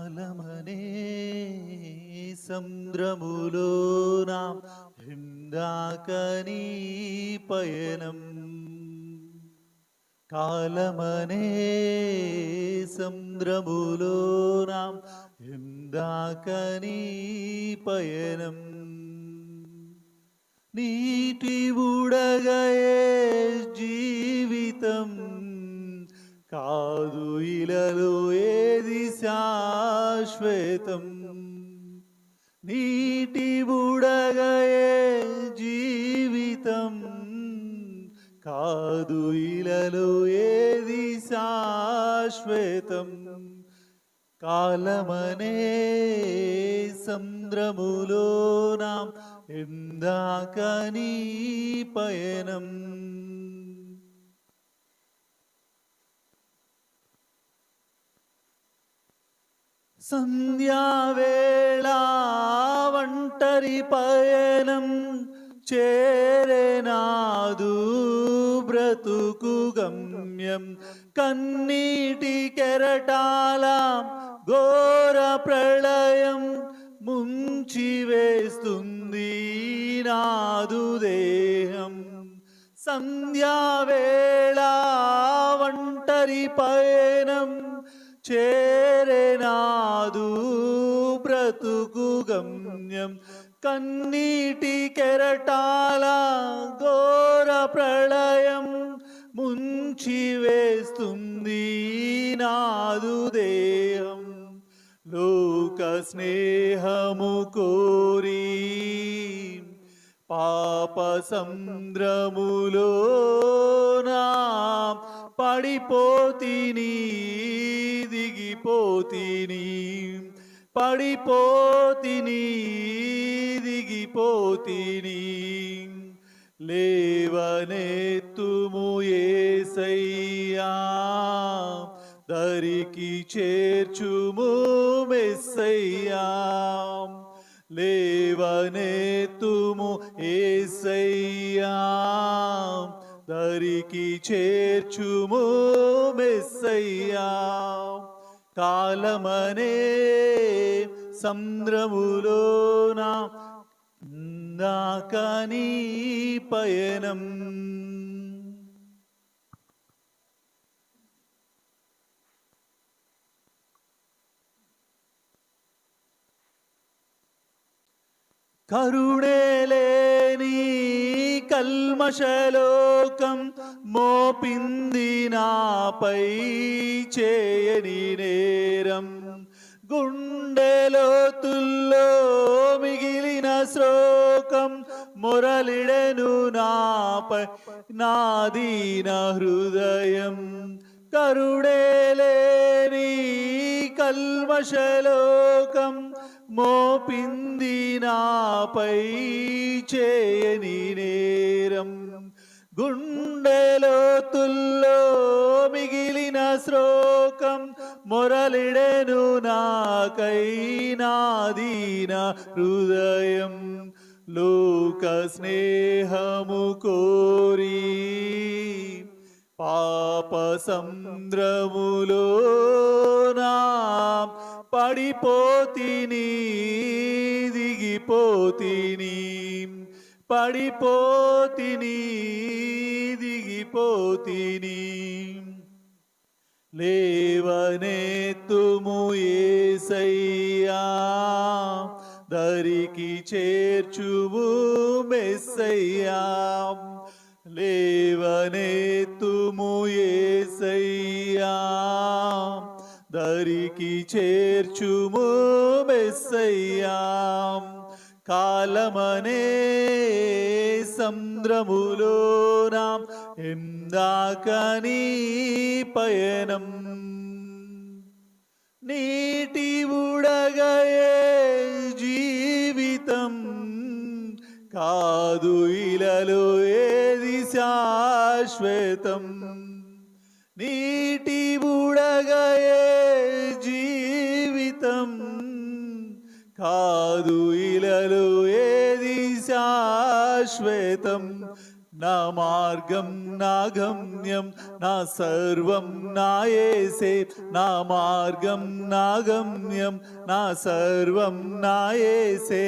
కాలమనే సంద్రములోన ఇందాకనీ పయనం. కాలమనే సంద్రములోన ఇందాకనీ పయనం. నీటి బుడగయే జీవితం కాదు, ఇలలో ఏది శాశ్వతం. నీటి బుడగయే జీవితం కాదు, ఇలలో ఏది శాశ్వతం. కాలమనే సంద్రములోన ఇందాకనీ పయనం. సంధ్యావేళ ఒంటరి పయనం చేరెనాదు బ్రతుకు గమ్యం. కన్నీటి కెరటాల ఘోర ప్రళయం ముంచివేస్తుంది నాదు దేహం. సంధ్యావేళ ఒంటరి పయనం చేరెనాదు బ్రతుకు గమ్యం. కన్నీటి కెరటాల ఘోర ప్రళయం ముంచివేస్తుంది నాదు దేహం. లోక స్నేహము కోరి పాప సంద్రములోనా పడిపోతిని, దిగిపోతిని, పడిపోతిని, దిగిపోతిని. లేవనెత్తుము యేసయ్యా, దరికి చేర్చుము మెస్సయ్యా. లేవనెత్తుము యేసయ్యా, దరికి చేర్చుము మెస్సయ్యా. కాలమనే సంద్రములోన ఇందాకనీ పయనం. కరుణేలేని కల్మషలోకం మోపింది నాపై చేయని నేరం. గుండెలోతుల్లో మిగిలిన శోకం మొరలిడెను నాపై నాదీన హృదయం. కరుణేలేని కల్మషలోకం మోపింది నాపై చేయని నేరం. గుండెలోతుల్లో మిగిలిన శోకం మొరలిడెను నాకై నాదీన హృదయం. లోక స్నేహము కోరి పాప సంద్రములోనా పడిపోతిని, దిగిపోతిని, పడిపోతిని, దిగిపోతిని. లేవనెత్తుము యేసయ్యా, దరికి చేర్చుము మెస్సయ్యా. లేవనెత్తుము యేసయ్యా, దరికి చేర్చుము మెస్సయ్యా. కాలమనే సంద్రములోన ఇందాకనీ పయనం. నీటి బుడగయే జీవితం కాదు, ఇలలో ఏది శాశ్వతం. నీటి బుడగయే జీవితం కాదు, ఇలలో ఏది శాశ్వతం. నా మార్గం నా గమ్యం నా సర్వం నా యేసే నా మార్గం నా గమ్యం నా సర్వం నా యేసే